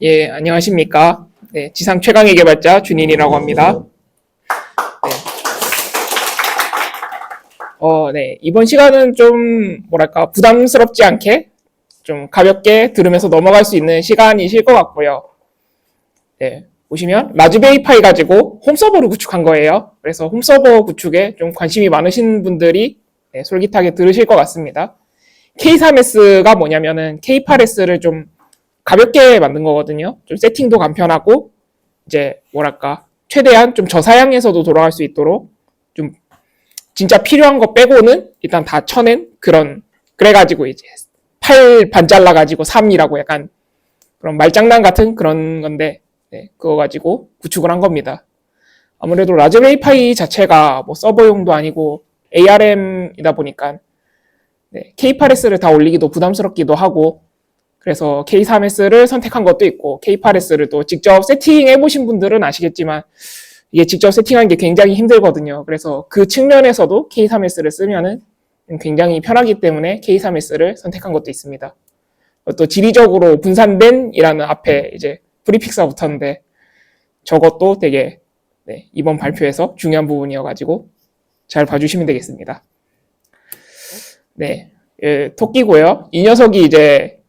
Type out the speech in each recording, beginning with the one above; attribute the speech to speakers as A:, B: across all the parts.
A: 예, 안녕하십니까. 네, 지상 최강의 개발자 준인이라고 합니다. 네, 이번 시간은 좀, 부담스럽지 않게 좀 가볍게 들으면서 넘어갈 수 있는 시간이실 것 같고요. 네, 보시면 라즈베리 파이 가지고 홈서버를 구축한 거예요. 그래서 홈서버 구축에 좀 관심이 많으신 분들이 솔깃하게 들으실 것 같습니다. K3S가 뭐냐면은 K8S를 좀 가볍게 만든 거거든요. 좀 세팅도 간편하고 이제 최대한 좀 저사양에서도 돌아갈 수 있도록 좀 진짜 필요한 거 빼고는 일단 다 쳐낸 그래가지고 이제 8 반 잘라가지고 3이라고 약간 그런 말장난 같은 그런 건데 그거 가지고 구축을 한 겁니다. 아무래도 라즈베리 파이 자체가 뭐 서버용도 아니고 ARM이다 보니까 K8S를 다 올리기도 부담스럽기도 하고 그래서 K3S를 선택한 것도 있고 K8S를 또 직접 세팅해보신 분들은 아시겠지만 이게 직접 세팅하는 게 굉장히 힘들거든요. 그래서 그 측면에서도 K3S를 쓰면은 굉장히 편하기 때문에 K3S를 선택한 것도 있습니다. 또 지리적으로 분산된 이라는 앞에 이제 프리픽스가 붙었는데 저것도 되게 이번 발표에서 중요한 부분이어가지고 잘 봐주시면 되겠습니다. 네, 토끼고요. 이 녀석이 이제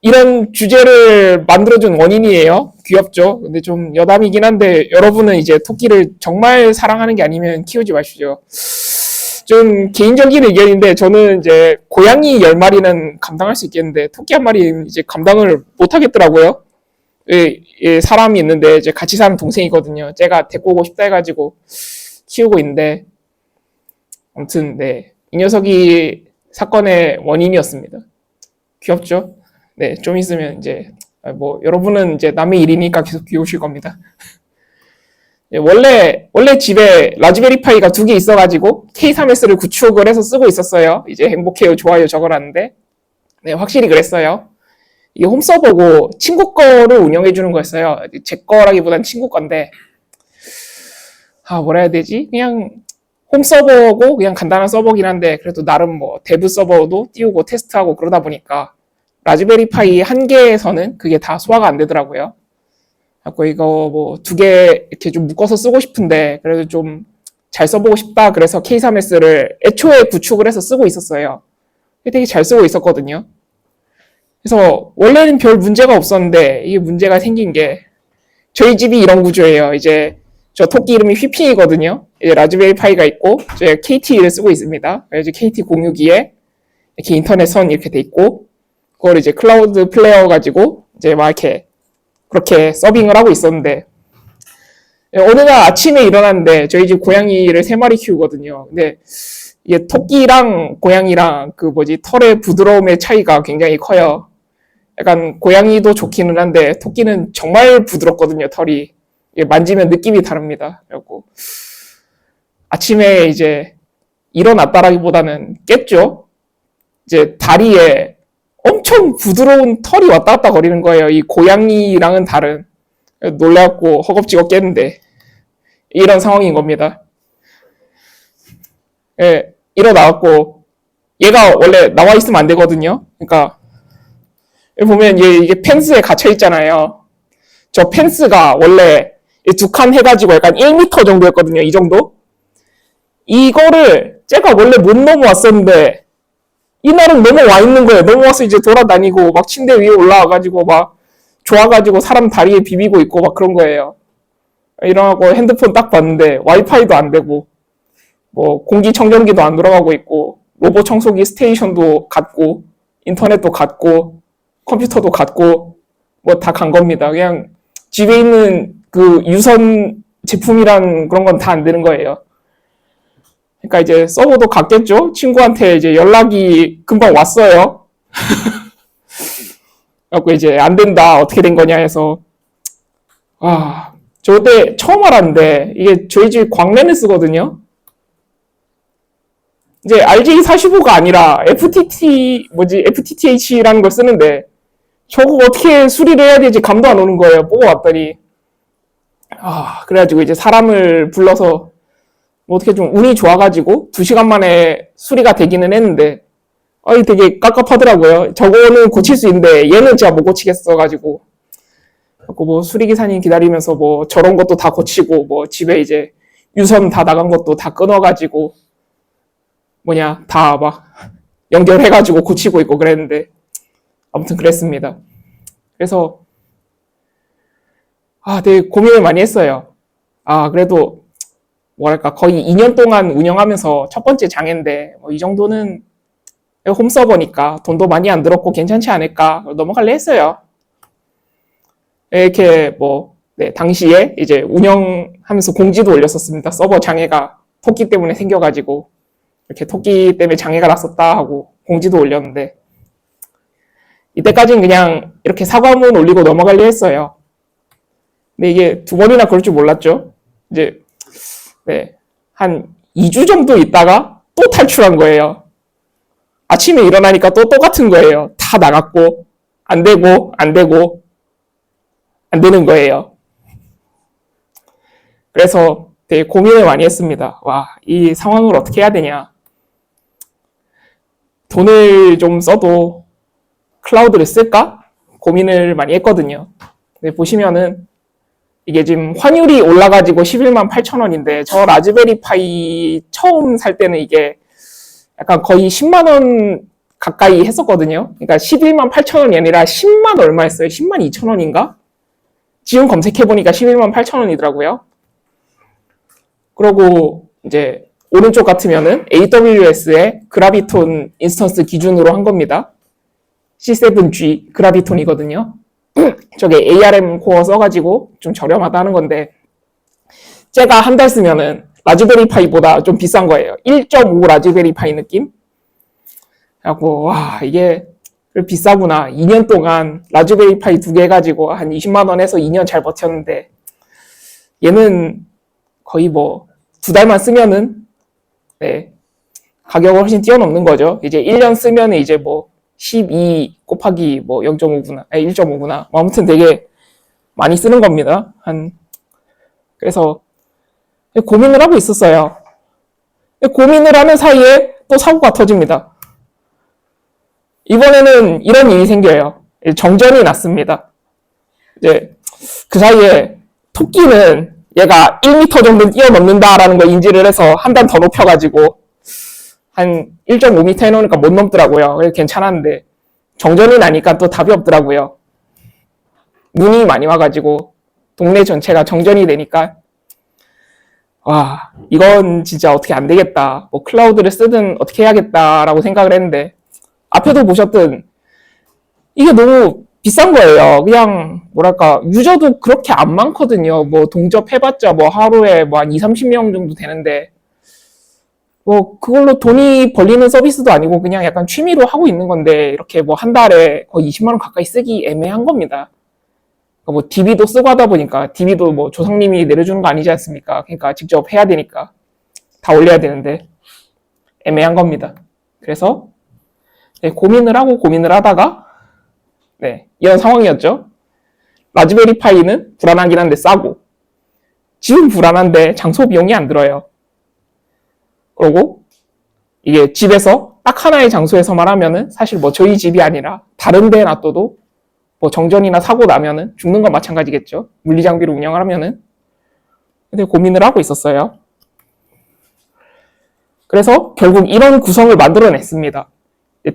A: 이런 주제를 만들어준 원인이에요. 귀엽죠? 근데 좀 여담이긴 한데 여러분은 이제 토끼를 정말 사랑하는 게 아니면 키우지 마시죠. 좀 개인적인 의견인데 저는 이제 고양이 10마리는 감당할 수 있겠는데 토끼 한 마리는 이제 감당을 못 하겠더라고요. 사람이 있는데 이제 같이 사는 동생이거든요. 제가 데리고 오고 싶다 해가지고 키우고 있는데 아무튼 이 녀석이 사건의 원인이었습니다. 귀엽죠? 네, 좀 있으면 이제 여러분은 이제 남의 일이니까 계속 귀여우실 겁니다. 원래 집에 라즈베리 파이가 2개 있어가지고 K3S를 구축을 해서 쓰고 있었어요. 이제 행복해요, 좋아요 적어놨는데 확실히 그랬어요. 이게 홈서버고 친구 거를 운영해주는 거였어요. 제 거라기보단 친구 건데 뭐라 해야 되지? 그냥 홈서버고 그냥 간단한 서버긴 한데 그래도 나름 데브 서버도 띄우고 테스트하고 그러다 보니까 라즈베리 파이 한 개에서는 그게 다 소화가 안 되더라고요. 그래서 이거 2개 이렇게 좀 묶어서 쓰고 싶은데 그래도 좀 잘 써보고 싶다. 그래서 K3S를 애초에 구축을 해서 쓰고 있었어요. 되게 잘 쓰고 있었거든요. 그래서 원래는 별 문제가 없었는데 이게 문제가 생긴 게 저희 집이 이런 구조예요. 이제 저 토끼 이름이 휘핑이거든요. 이제 라즈베리 파이가 있고 제가 KT를 쓰고 있습니다. 그래서 KT 공유기에 이렇게 인터넷 선 이렇게 돼 있고 그걸 이제 클라우드 플레이어 가지고 이제 이렇게 그렇게 서빙을 하고 있었는데 어느 날 아침에 일어났는데 저희 집 고양이를 3마리 키우거든요. 근데 이게 토끼랑 고양이랑 털의 부드러움의 차이가 굉장히 커요. 약간 고양이도 좋기는 한데 토끼는 정말 부드럽거든요, 털이. 만지면 느낌이 다릅니다. 그래갖고 아침에 이제 일어났다라기보다는 깼죠. 이제 다리에 엄청 부드러운 털이 왔다 갔다 거리는 거예요. 이 고양이랑은 다른. 놀래갖고 허겁지겁 깼는데 이런 상황인 겁니다. 일어나갖고 얘가 원래 나와 있으면 안 되거든요. 그러니까 보면 이게 펜스에 갇혀 있잖아요. 저 펜스가 원래 2칸 해가지고 약간 1m 정도였거든요. 이 정도. 이거를 제가 원래 못 넘어왔었는데 이날은 넘어와 있는 거예요. 넘어와서 이제 돌아다니고 막 침대 위에 올라와가지고 막 좋아가지고 사람 다리에 비비고 있고 막 그런 거예요. 일어나고 핸드폰 딱 봤는데 와이파이도 안 되고 공기청정기도 안 돌아가고 있고 로봇 청소기 스테이션도 갔고 인터넷도 갔고 컴퓨터도 갔고 다 간 겁니다. 그냥 집에 있는 그 유선 제품이란 그런 건 다 안 되는 거예요. 그러니까 이제 서버도 갔겠죠? 친구한테 이제 연락이 금방 왔어요. 그래갖고 이제 안 된다. 어떻게 된 거냐 해서. 저 그때 처음 알았는데 이게 저희 집 광랜을 쓰거든요. 이제 RJ45가 아니라 FTTH라는 걸 쓰는데 저거 어떻게 수리를 해야 될지 감도 안 오는 거예요. 보고 왔더니. 그래가지고 이제 사람을 불러서 어떻게 좀 운이 좋아가지고 2시간 만에 수리가 되기는 했는데 아이 되게 깝깝하더라고요. 저거는 고칠 수 있는데 얘는 제가 못 고치겠어가지고 뭐 수리기사님 기다리면서 뭐 저런 것도 다 고치고 뭐 집에 이제 유선 다 나간 것도 다 끊어가지고 다 막 연결해가지고 고치고 있고 그랬는데 아무튼 그랬습니다. 그래서 되게 고민을 많이 했어요. 그래도 뭐랄까 거의 2년 동안 운영하면서 첫 번째 장애인데 이 정도는 홈서버니까 돈도 많이 안 들었고 괜찮지 않을까 넘어갈래 했어요. 이렇게 당시에 이제 운영하면서 공지도 올렸었습니다. 서버 장애가 토끼 때문에 생겨가지고 이렇게 토끼 때문에 장애가 났었다 하고 공지도 올렸는데 이때까지는 그냥 이렇게 사과문 올리고 넘어가려 했어요. 근데 이게 2번이나 그럴 줄 몰랐죠. 이제 한 2주 정도 있다가 또 탈출한 거예요. 아침에 일어나니까 또 똑같은 거예요. 다 나갔고 안 되고 안 되는 거예요. 그래서 되게 고민을 많이 했습니다. 이 상황을 어떻게 해야 되냐. 돈을 좀 써도 클라우드를 쓸까? 고민을 많이 했거든요. 근데 보시면은 이게 지금 환율이 올라가지고 11만 8천 원인데 저 라즈베리 파이 처음 살 때는 이게 약간 거의 10만 원 가까이 했었거든요. 그러니까 11만 8천 원이 아니라 10만 얼마였어요? 10만 2천 원인가? 지금 검색해보니까 11만 8천 원이더라고요. 그러고 이제 오른쪽 같으면은 AWS의 그라비톤 인스턴스 기준으로 한 겁니다. C7G 그라비톤이거든요. 저게 ARM 코어 써가지고 좀 저렴하다는 건데 제가 한 달 쓰면은 라즈베리 파이보다 좀 비싼 거예요. 1.5 라즈베리 파이 느낌? 그래갖고 이게 비싸구나. 2년 동안 라즈베리 파이 2개 가지고 한 20만 원 해서 2년 잘 버텼는데 얘는 거의 2달만 쓰면은 가격을 훨씬 뛰어넘는 거죠. 이제 1년 쓰면은 이제 12 곱하기 0.5구나, 1.5구나. 아무튼 되게 많이 쓰는 겁니다. 그래서 고민을 하고 있었어요. 고민을 하는 사이에 또 사고가 터집니다. 이번에는 이런 일이 생겨요. 정전이 났습니다. 이제 그 사이에 토끼는 얘가 1m 정도 뛰어넘는다라는 걸 인지를 해서 한 단 더 높여가지고 한 1.5m 해놓으니까 못 넘더라고요. 그래서 괜찮았는데 정전이 나니까 또 답이 없더라고요. 눈이 많이 와가지고 동네 전체가 정전이 되니까 이건 진짜 어떻게 안 되겠다. 클라우드를 쓰든 어떻게 해야겠다라고 생각을 했는데 앞에도 보셨든 이게 너무 비싼 거예요. 그냥 유저도 그렇게 안 많거든요. 동접해봤자 하루에 한 20-30명 정도 되는데 그걸로 돈이 벌리는 서비스도 아니고 그냥 약간 취미로 하고 있는 건데 이렇게 한 달에 거의 20만 원 가까이 쓰기 애매한 겁니다. DB도 쓰고 하다 보니까 DB도 조상님이 내려주는 거 아니지 않습니까? 그러니까 직접 해야 되니까 다 올려야 되는데 애매한 겁니다. 그래서 고민을 하다가 이런 상황이었죠. 라즈베리 파이는 불안하긴 한데 싸고 지금 불안한데 장소 비용이 안 들어요. 그리고 이게 집에서 딱 하나의 장소에서만 하면은 사실 저희 집이 아니라 다른 데 놔둬도 정전이나 사고 나면은 죽는 건 마찬가지겠죠. 물리장비로 운영을 하면은. 근데 고민을 하고 있었어요. 그래서 결국 이런 구성을 만들어냈습니다.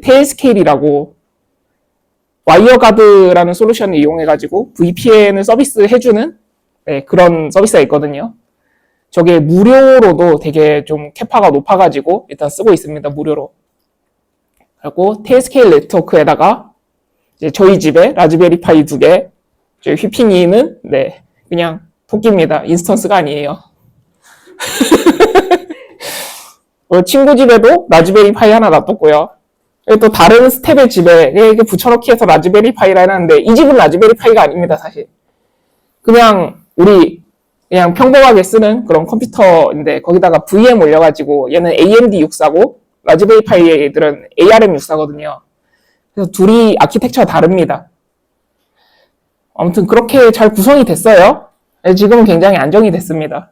A: 테일스케일이라고 와이어가드라는 솔루션을 이용해가지고 VPN을 서비스해주는 그런 서비스가 있거든요. 저게 무료로도 되게 좀 캐파가 높아가지고 일단 쓰고 있습니다. 무료로. 그리고 테일스케일 네트워크에다가 이제 저희 집에 라즈베리 파이 2개, 저희 휘핑이는 그냥 토끼입니다. 인스턴스가 아니에요. 친구 집에도 라즈베리 파이 하나 놔뒀고요. 또 다른 스텝의 집에 이렇게 붙여넣기 해서 라즈베리 파이라 해놨는데 이 집은 라즈베리 파이가 아닙니다. 사실 그냥 그냥 평범하게 쓰는 그런 컴퓨터인데 거기다가 VM 올려가지고 얘는 AMD 6사고 라즈베리 파이 애들은 ARM 6사거든요. 그래서 둘이 아키텍처가 다릅니다. 아무튼 그렇게 잘 구성이 됐어요. 지금은 굉장히 안정이 됐습니다.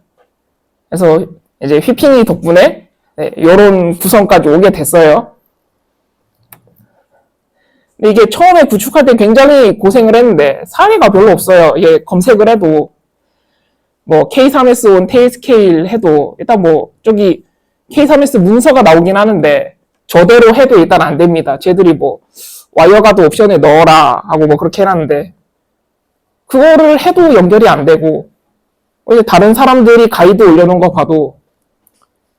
A: 그래서 이제 휘핑이 덕분에 이런 구성까지 오게 됐어요. 근데 이게 처음에 구축할 때 굉장히 고생을 했는데 사례가 별로 없어요. 이게 검색을 해도 뭐 K3S1 테일스케일 해도 일단 뭐 저기 K3S 문서가 나오긴 하는데 저대로 해도 일단 안 됩니다. 쟤들이 뭐 와이어가드 옵션에 넣어라 하고 뭐 그렇게 해놨는데 그거를 해도 연결이 안 되고 다른 사람들이 가이드 올려놓은 거 봐도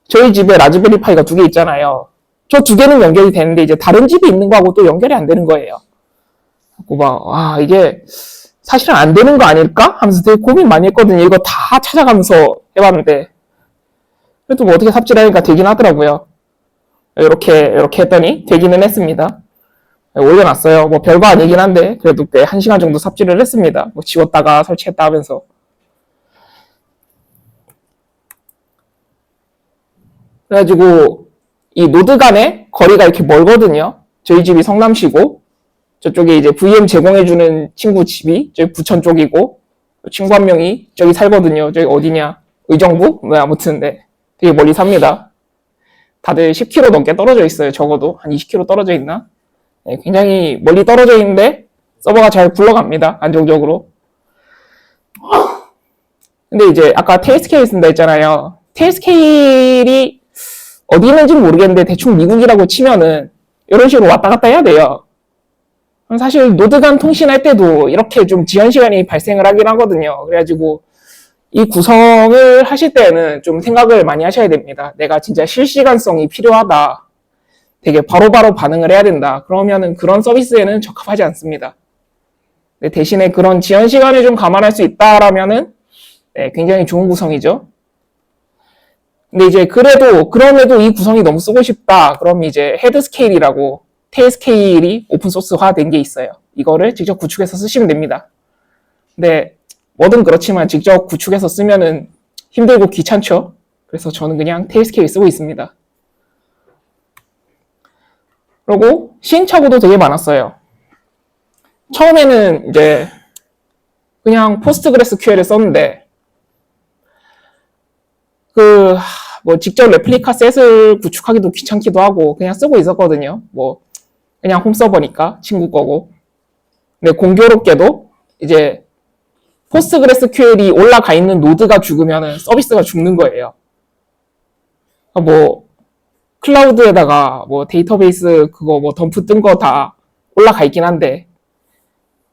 A: 저희 집에 라즈베리 파이가 2개 있잖아요. 저 2개는 연결이 되는데 이제 다른 집에 있는 거하고 또 연결이 안 되는 거예요. 그래서 막 이게 사실은 안 되는 거 아닐까? 하면서 되게 고민 많이 했거든요. 이거 다 찾아가면서 해봤는데 그래도 뭐 어떻게 삽질하니까 되긴 하더라고요. 이렇게 했더니 되기는 했습니다. 올려놨어요. 뭐 별거 아니긴 한데 그래도 꽤 1시간 정도 삽질을 했습니다. 뭐 지웠다가 설치했다 하면서. 그래가지고 이 노드 간의 거리가 이렇게 멀거든요. 저희 집이 성남시고 저쪽에 이제 VM 제공해주는 친구 집이 저기 부천 쪽이고 친구 한 명이 저기 살거든요. 저기 어디냐? 의정부? 뭐 아무튼 네. 되게 멀리 삽니다. 다들 10km 넘게 떨어져 있어요. 적어도 한 20km 떨어져 있나? 네, 굉장히 멀리 떨어져 있는데 서버가 잘 굴러갑니다. 안정적으로. 근데 이제 아까 테일스케일 쓴다 했잖아요. 테일스케일이 어디 있는지 모르겠는데 대충 미국이라고 치면은 이런 식으로 왔다 갔다 해야 돼요. 사실 노드 간 통신할 때도 이렇게 좀 지연 시간이 발생을 하긴 하거든요. 그래가지고 이 구성을 하실 때는 좀 생각을 많이 하셔야 됩니다. 내가 진짜 실시간성이 필요하다. 되게 바로바로 반응을 해야 된다. 그러면은 그런 서비스에는 적합하지 않습니다. 대신에 그런 지연 시간을 좀 감안할 수 있다라면은 네, 굉장히 좋은 구성이죠. 근데 이제 그럼에도 이 구성이 너무 쓰고 싶다. 그럼 이제 헤드 스케일이라고 테일 스케일이 오픈소스화 된 게 있어요. 이거를 직접 구축해서 쓰시면 됩니다. 근데 뭐든 그렇지만 직접 구축해서 쓰면은 힘들고 귀찮죠? 그래서 저는 그냥 테일 스케일 쓰고 있습니다. 그리고 시행착오도 되게 많았어요. 처음에는 이제 그냥 포스트그레스QL을 썼는데 뭐 직접 레플리카 셋을 구축하기도 귀찮기도 하고 그냥 쓰고 있었거든요. 뭐 그냥 홈서버니까 친구 거고. 근데 공교롭게도 이제 포스트그레스QL이 올라가 있는 노드가 죽으면 서비스가 죽는 거예요. 뭐 클라우드에다가 뭐 데이터베이스 그거 뭐 덤프 뜬 거 다 올라가 있긴 한데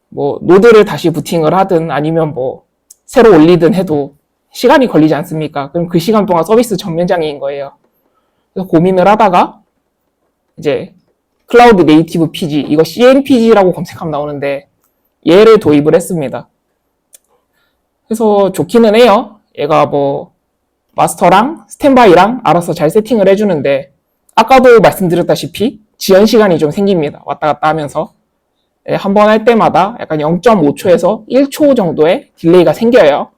A: 뭐 노드를 다시 부팅을 하든 아니면 뭐 새로 올리든 해도 시간이 걸리지 않습니까? 그럼 그 시간 동안 서비스 전면장애인 거예요. 그래서 고민을 하다가 이제 클라우드 네이티브 PG, 이거 CNPG라고 검색하면 나오는데 얘를 도입을 했습니다. 그래서 좋기는 해요. 얘가 뭐 마스터랑 스탠바이랑 알아서 잘 세팅을 해주는데 아까도 말씀드렸다시피 지연 시간이 좀 생깁니다. 왔다 갔다 하면서 한 번 할 때마다 약간 0.5초에서 1초 정도의 딜레이가 생겨요.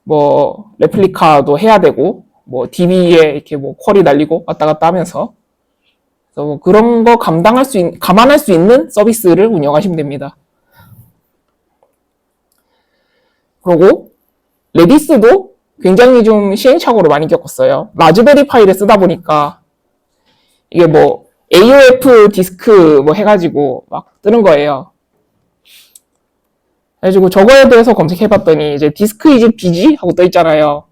A: 뭐 레플리카도 해야 되고 뭐 DB에 이렇게 뭐 쿼리 날리고 왔다 갔다 하면서 그래서 뭐 그런 거 감안할 수 있는 서비스를 운영하시면 됩니다. 그리고 레디스도 굉장히 좀 시행착오를 많이 겪었어요. 라즈베리 파이를 쓰다 보니까 이게 뭐 AOF 디스크 뭐 해가지고 막 뜨는 거예요. 그래가지고 저거에 대해서 검색해봤더니 이제 디스크 이즈 비지 하고 떠 있잖아요.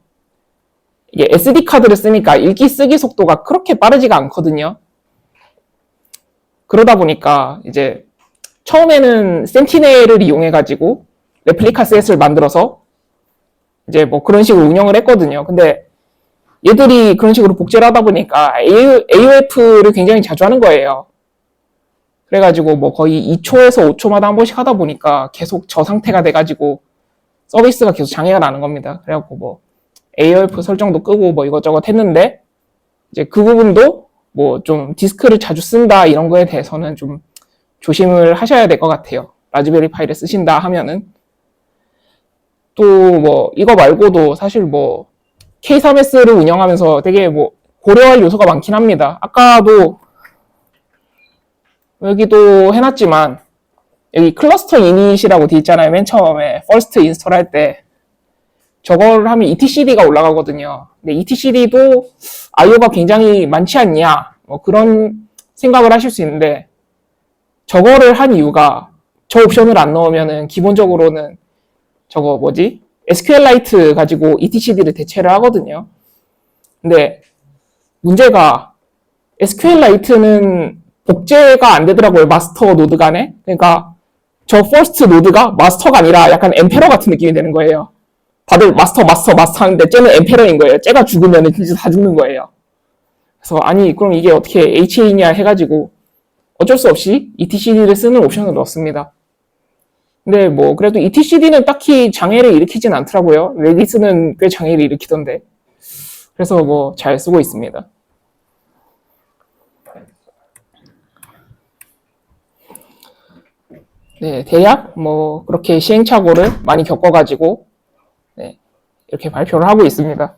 A: 이게 SD 카드를 쓰니까 읽기 쓰기 속도가 그렇게 빠르지가 않거든요. 그러다 보니까 이제 처음에는 센티넬을 이용해가지고 레플리카 셋을 만들어서 이제 뭐 그런 식으로 운영을 했거든요. 근데 얘들이 그런 식으로 복제를 하다 보니까 AOF를 굉장히 자주 하는 거예요. 그래가지고 뭐 거의 2초에서 5초마다 한 번씩 하다 보니까 계속 저 상태가 돼가지고 서비스가 계속 장애가 나는 겁니다. 그래갖고 뭐 AOF 설정도 끄고 뭐 이것저것 했는데 이제 그 부분도 뭐 좀 디스크를 자주 쓴다 이런 거에 대해서는 좀 조심을 하셔야 될 것 같아요. 라즈베리 파이를 쓰신다 하면은 또 뭐 이거 말고도 사실 뭐 K3S를 운영하면서 되게 뭐 고려할 요소가 많긴 합니다. 아까도 여기도 해놨지만 여기 클러스터 이닛이라고 돼 있잖아요. 맨 처음에 first 인스톨 할 때 저걸 하면 etcd가 올라가거든요. 근데 etcd도 IO가 굉장히 많지 않냐 뭐 그런 생각을 하실 수 있는데 저거를 한 이유가 저 옵션을 안 넣으면은 기본적으로는 저거 뭐지? SQLite 가지고 etcd를 대체를 하거든요. 근데 문제가 SQLite는 복제가 안 되더라고요. 마스터 노드 간에. 그러니까 저 퍼스트 노드가 마스터가 아니라 약간 엠페러 같은 느낌이 되는 거예요. 다들 마스터 하는데 쟤는 엠페러인 거예요. 쟤가 죽으면 진짜 다 죽는 거예요. 그래서 아니 그럼 이게 어떻게 HA냐 해가지고 어쩔 수 없이 etcd를 쓰는 옵션을 넣었습니다. 근데 뭐 그래도 etcd는 딱히 장애를 일으키진 않더라고요. 레디스는 꽤 장애를 일으키던데. 그래서 뭐 잘 쓰고 있습니다. 네, 대략 뭐 그렇게 시행착오를 많이 겪어가지고 네, 이렇게 발표를 하고 있습니다.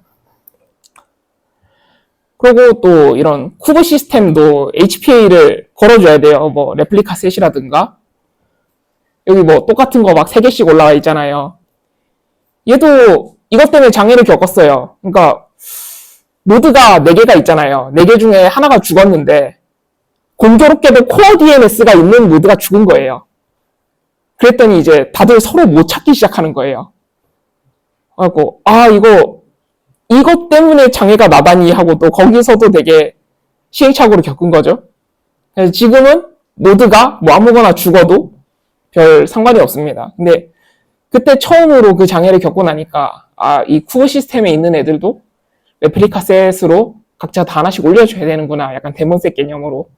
A: 그리고 또 이런 쿠브 시스템도 HPA를 걸어줘야 돼요. 뭐 레플리카 셋이라든가 여기 뭐 똑같은 거 막 3개씩 올라와 있잖아요. 얘도 이것 때문에 장애를 겪었어요. 그러니까 노드가 4개가 있잖아요. 4개 중에 하나가 죽었는데 공교롭게도 코어 DNS가 있는 노드가 죽은 거예요. 그랬더니 이제 다들 서로 못 찾기 시작하는 거예요. 하고 이것 때문에 장애가 나다니 하고 또 거기서도 되게 시행착오를 겪은 거죠. 그래서 지금은 노드가 뭐 아무거나 죽어도 별 상관이 없습니다. 근데 그때 처음으로 그 장애를 겪고 나니까 이 쿠브 시스템에 있는 애들도 레플리카 셋으로 각자 다 하나씩 올려줘야 되는구나. 약간 데몬셋 개념으로.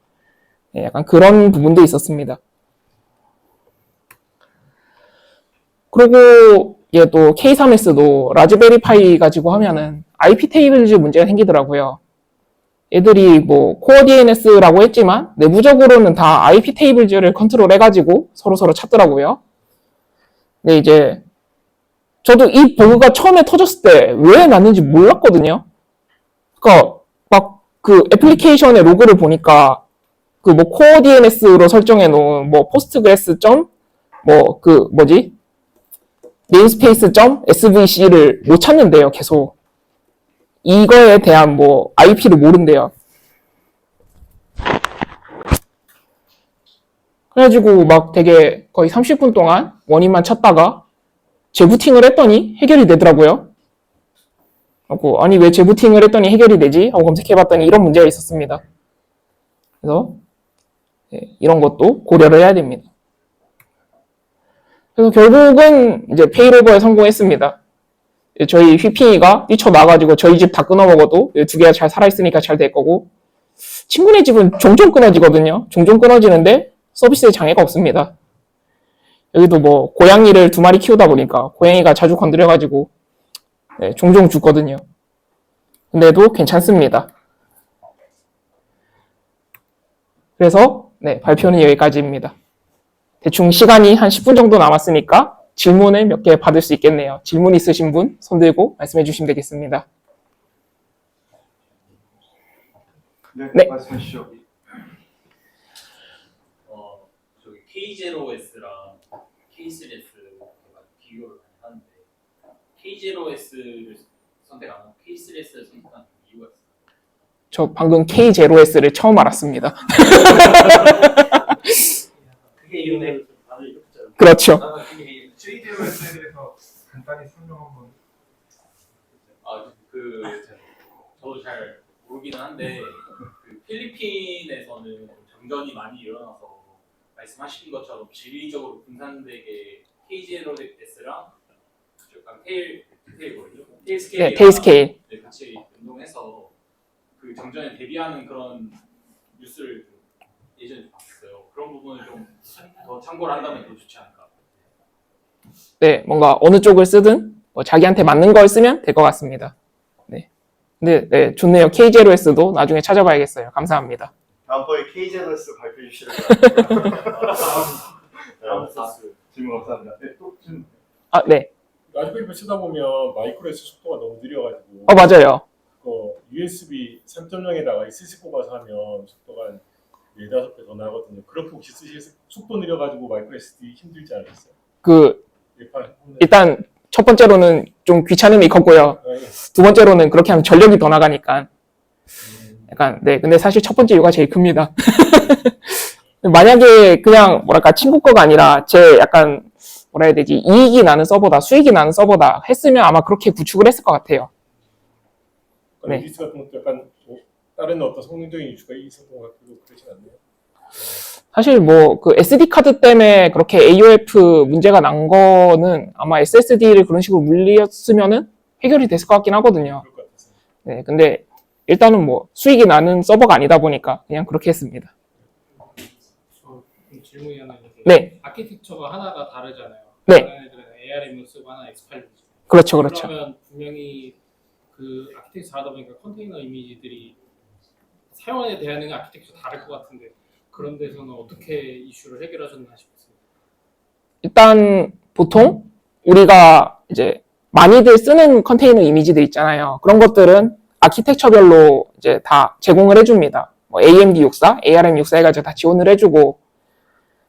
A: 네, 약간 그런 부분도 있었습니다. 그리고 얘도 K3S도 라즈베리 파이 가지고 하면은 IP 테이블즈 문제가 생기더라고요. 얘들이 뭐 코어 DNS라고 했지만 내부적으로는 다 IP 테이블즈를 컨트롤 해가지고 서로 찾더라고요. 근데 이제 저도 이 버그가 처음에 터졌을 때 왜 났는지 몰랐거든요. 그러니까 막 그 애플리케이션의 로그를 보니까 그 뭐 코어 DNS로 설정해 놓은 뭐 포스트그레스 뭐 그 뭐지 네임스페이스.svc를 못 찾는데요, 계속. 이거에 대한 뭐 IP를 모른대요. 그래가지고 막 되게 거의 30분 동안 원인만 찾다가 재부팅을 했더니 해결이 되더라고요. 하고 아니 왜 재부팅을 했더니 해결이 되지? 하고 검색해봤더니 이런 문제가 있었습니다. 그래서 이런 것도 고려를 해야 됩니다. 그래서 결국은 이제 페일오버에 성공했습니다. 저희 휘핑이가 뛰쳐나가지고 저희 집 다 끊어먹어도 2개가 잘 살아있으니까 잘 될 거고 친구네 집은 종종 끊어지거든요. 종종 끊어지는데 서비스에 장애가 없습니다. 여기도 뭐 고양이를 2마리 키우다 보니까 고양이가 자주 건드려가지고 종종 죽거든요. 근데도 괜찮습니다. 그래서 발표는 여기까지입니다. 대충 시간이 한 10분 정도 남았으니까 질문을 몇 개 받을 수 있겠네요. 질문 있으신 분 손 들고 말씀해 주시면 되겠습니다.
B: 네. 말씀해 주시죠.
C: 저기 K0S랑 K3S 비교를 많이 하는데 K0S를 선택 안 하고 K3S를 선택한 이유가 있어요.
A: 저 방금 K0S를 처음 알았습니다.
C: 그게 이유네. 다들 이렇게 잖아요.
A: 그렇죠.
B: K0S에 대해서 간단히 설명 한번.
C: 저도 잘 모르기는 한데 그 필리핀에서는 정전이 많이 일어나서 말씀하신 것처럼 지리적으로 분산되게 K0S랑 약간 테일거든요. 테일스케일.
A: 테일스케일.
C: 같이 운동해서 그 정전에 대비하는 그런 뉴스를 예전에 봤어요. 그런 부분을 좀 더 참고를 한다면 더 좋지 않을까.
A: 네, 뭔가 어느 쪽을 쓰든 뭐 자기한테 맞는 걸 쓰면 될 것 같습니다. 네. 근데 좋네요. K0S도 나중에 찾아봐야겠어요. 감사합니다.
B: 다음번에 K0S 발표해 주시는 거예요. 질문 감사합니다. 네, 또 질문.
A: 네.
D: 라즈베리파이 쓰다 보면 마이크로S 속도가 너무 느려가지고
A: 맞아요.
D: USB 3.0에다가 SSD 꼽아서 하면 속도가 한 4-5배 더 나거든요. 그렇게 혹시 속도 느려가지고 마이크로 SD 힘들지 않으셨어요?
A: 일단 첫 번째로는 좀 귀찮음이 컸고요. 두 번째로는 그렇게 하면 전력이 더 나가니까. 약간 근데 사실 첫 번째 이유가 제일 큽니다. 만약에 그냥 뭐랄까 친구 거가 아니라 제 약간 뭐라 해야 되지 이익이 나는 서버다 수익이 나는 서버다 했으면 아마 그렇게 구축을 했을 것 같아요. 네.
D: 레디스 같은 것도 약간 뭐 다른 어떤 성능적인 이슈가 있었던 것 같기도 그러진 않나요?
A: 사실 뭐 그 SD 카드 때문에 그렇게 AOF 문제가 난 거는 아마 SSD를 그런 식으로 물렸으면은 해결이 됐을 것 같긴 하거든요.
D: 그럴 것 같아서.
A: 네, 근데 일단은 뭐 수익이 나는 서버가 아니다 보니까 그냥 그렇게 했습니다.
E: 좀 질문이 하나 있는데
A: 네,
E: 아키텍처가 하나가 다르잖아요.
A: 네.
E: 다른 애들은 ARM을 쓰고 하나 X8을 쓰고.
A: 그렇죠, 그렇죠.
E: 그러면 분명히 그 아키텍처 잘하다 보니까 컨테이너 이미지들이 사용에 대한 아키텍처 다를 것 같은데 그런 데서는 어떻게 이슈를 해결하셨나 싶습니다.
A: 일단 보통 우리가 이제 많이들 쓰는 컨테이너 이미지들 있잖아요. 그런 것들은 아키텍처별로 이제 다 제공을 해줍니다. 뭐 AMD 64, ARM 64 해가지고 다 지원을 해주고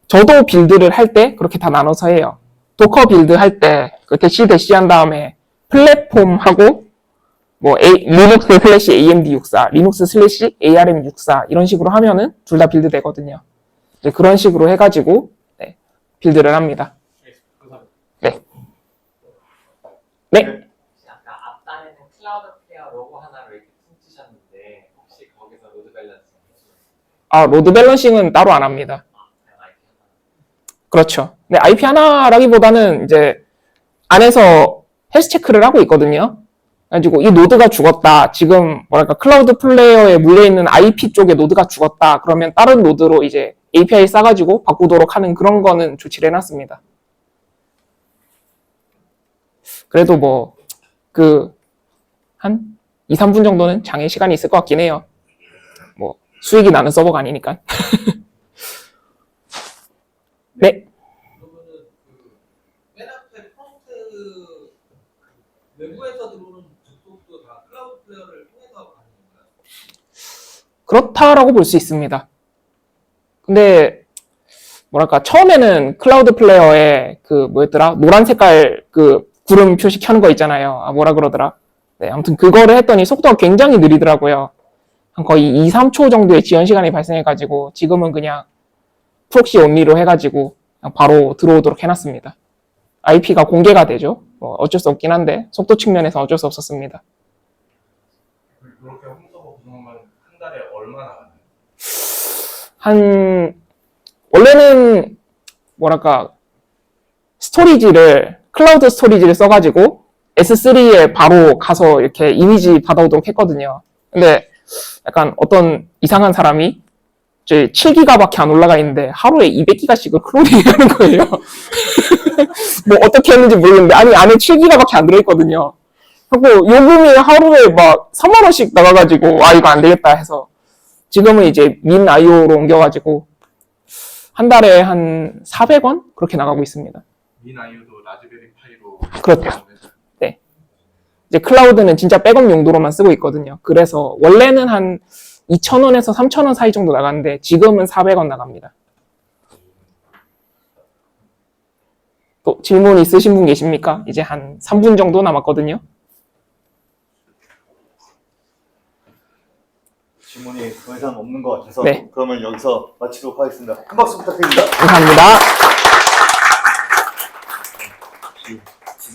A: 저도 빌드를 할 때 그렇게 다 나눠서 해요. 도커 빌드 할 때 그 대시 한 다음에 플랫폼하고 뭐 리눅스 슬래시 AMD 64, 리눅스 슬래시 ARM 64 이런 식으로 하면은 둘 다 빌드 되거든요. 이제 그런 식으로 해가지고 네, 빌드를 합니다.
E: 감사합니다.
A: 네.
F: 아까 앞단에는 클라우드 플레이어 로고 하나로 이렇게 퉁치셨는데 혹시 거기서 로드 밸런스
A: 아, 로드 밸런싱은 따로 안 합니다.
F: 그냥 IP 하나
A: 그렇죠. 근데 IP 하나라기보다는 이제 안에서 헬스 체크를 하고 있거든요. 그래가지고 이 노드가 죽었다. 지금 뭐랄까 클라우드 플레이어에 물려있는 IP 쪽에 노드가 죽었다. 그러면 다른 노드로 이제 API 싸가지고 바꾸도록 하는 그런 거는 조치를 해놨습니다. 그래도 뭐 한 2, 3분 정도는 장애 시간이 있을 것 같긴 해요. 뭐 수익이 나는 서버가 아니니까. 네.
G: 그러면은 맨 앞에 프론트 외부에서 들어오는 접속도 다 클라우드 플레이어를 통해서 가는 건가요?
A: 그렇다라고 볼 수 있습니다. 근데 뭐랄까 처음에는 클라우드 플레이어에 그 뭐였더라 노란 색깔 그 구름 표시 켜는 거 있잖아요. 아 뭐라 그러더라. 네, 아무튼 그거를 했더니 속도가 굉장히 느리더라고요. 한 거의 2, 3초 정도의 지연 시간이 발생해가지고 지금은 그냥 프록시 온리로 해가지고 그냥 바로 들어오도록 해놨습니다. IP가 공개가 되죠. 뭐 어쩔 수 없긴 한데 속도 측면에서 어쩔 수 없었습니다.
B: 이렇게 홈서버 구성하면 한 달에 얼마나 가나요?
A: 원래는 뭐랄까 클라우드 스토리지를 써가지고 S3에 바로 가서 이렇게 이미지 받아오도록 했거든요. 근데 약간 어떤 이상한 사람이 이제 7기가밖에 안 올라가 있는데 하루에 200기가씩을 클로닝 하는 거예요. 뭐 어떻게 했는지 모르겠는데 아니 안에 7기가밖에 안 들어있거든요. 하고 요금이 하루에 막 3만 원씩 나가가지고 아 이거 안 되겠다 해서 지금은 이제 민 IO로 옮겨가지고 한 달에 한 400원 그렇게 나가고 있습니다.
B: 민 아이오도 라즈베리 파이로
A: 그렇죠. 네. 이제 클라우드는 진짜 백업 용도로만 쓰고 있거든요. 그래서 원래는 한 2,000원에서 3,000원 사이 정도 나가는데 지금은 400원 나갑니다. 또 질문 있으신 분 계십니까? 이제 한 3분 정도 남았거든요.
H: 질문이 더 이상 없는 것 같아서
A: 네.
H: 그러면 여기서 마치도록 하겠습니다. 큰 박수 부탁드립니다.
A: 감사합니다.